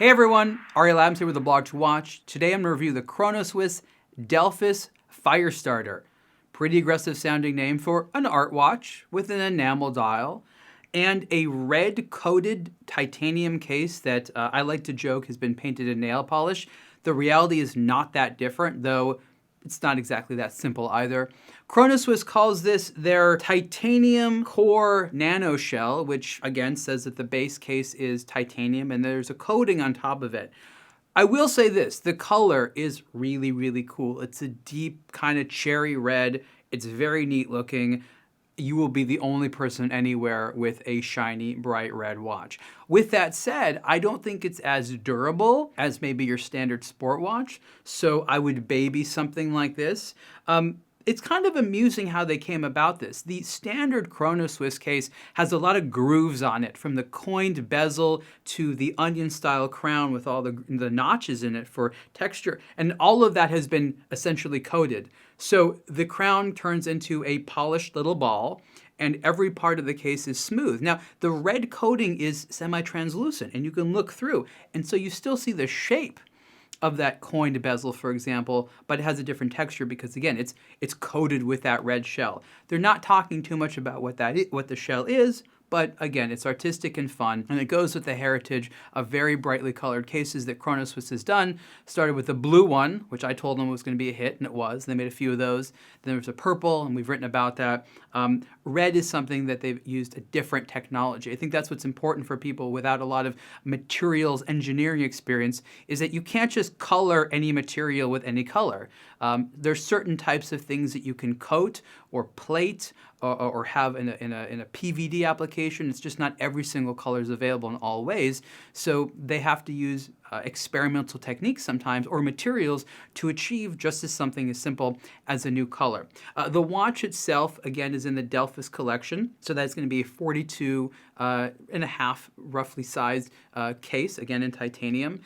Hey everyone, Ariel Adams here with aBlogtoWatch. Today I'm going to review the Chronoswiss Delphis Firestarter. Pretty aggressive sounding name for an art watch with an enamel dial and a red coated titanium case that I like to joke has been painted in nail polish. The reality is not that different, though it's not exactly that simple either. Chronoswiss calls this their titanium core nano shell, which again says that the base case is titanium and there's a coating on top of it. I will say this, the color is really, really cool. It's a deep kind of cherry red. It's very neat looking. You will be the only person anywhere with a shiny, bright red watch. With that said, I don't think it's as durable as maybe your standard sport watch, so I would baby something like this. It's kind of amusing how they came about this. The standard Chronoswiss case has a lot of grooves on it, from the coined bezel to the onion-style crown with all the notches in it for texture, and all of that has been essentially coated. So the crown turns into a polished little ball, and every part of the case is smooth. Now, the red coating is semi-translucent, and you can look through, and so you still see the shape of that coined bezel, for example, but it has a different texture because, again, it's coated with that red shell. They're not talking too much about what the shell is, but again, it's artistic and fun, and it goes with the heritage of very brightly colored cases that Chronoswiss has done. Started with the blue one, which I told them was going to be a hit, and it was. They made a few of those. Then there was a purple, and we've written about that. Red is something that they've used a different technology. I think that's what's important for people without a lot of materials engineering experience, is that you can't just color any material with any color. There's certain types of things that you can coat or plate or have in a PVD application. It's just not every single color is available in all ways. So they have to use experimental techniques sometimes or materials to achieve just something as simple as a new color. The watch itself, again, is in the Delphis collection. So that's going to be a 42.5 roughly sized case, again in titanium.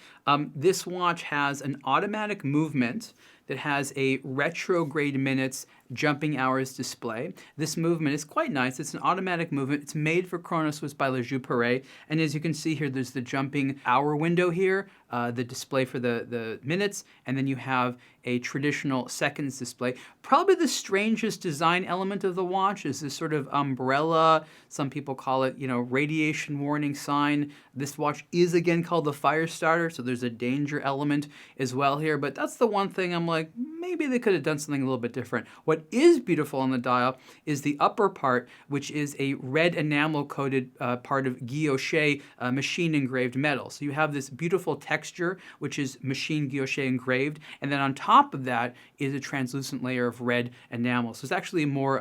This watch has an automatic movement that has a retrograde minutes jumping hours display. This movement is quite nice. It's an automatic movement. It's made for Chronoswiss by Joux-Perret. And as you can see here, there's the jumping hour window here, the display for the minutes, and then you have a traditional seconds display. Probably the strangest design element of the watch is this sort of umbrella. Some people call it, radiation warning sign. This watch is again called the Firestarter, so there's a danger element as well here. But that's the one thing I'm like, maybe they could have done something a little bit different. What is beautiful on the dial is the upper part, which is a red enamel coated part of guilloche machine engraved metal. So you have this beautiful texture, which is machine guilloche engraved, and then on top of that is a translucent layer of red enamel. So it's actually a more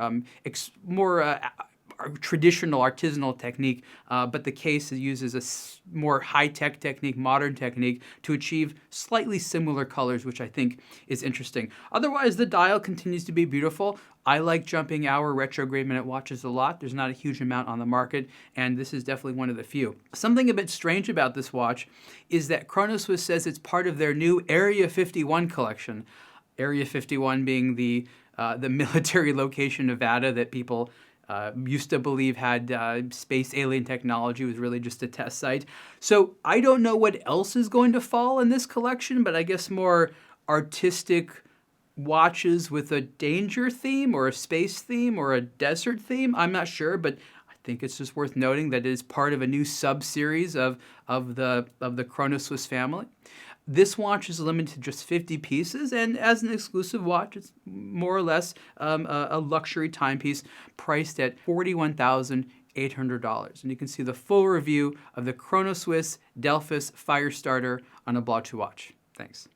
traditional artisanal technique, but the case uses a more high-tech technique, modern technique, to achieve slightly similar colors, which I think is interesting. Otherwise, the dial continues to be beautiful. I like jumping hour retrograde minute watches a lot. There's not a huge amount on the market, and this is definitely one of the few. Something a bit strange about this watch is that Chronoswiss says it's part of their new Area 51 collection. Area 51 being the military location, Nevada, that people used to believe had space alien technology, was really just a test site. So I don't know what else is going to fall in this collection, but I guess more artistic watches with a danger theme or a space theme or a desert theme. I'm not sure, but I think it's just worth noting that it is part of a new sub-series of the Chronoswiss family. This watch is limited to just 50 pieces, and as an exclusive watch, it's more or less a luxury timepiece priced at $41,800. And you can see the full review of the Chronoswiss Delphis Firestarter on aBlogtoWatch. Thanks.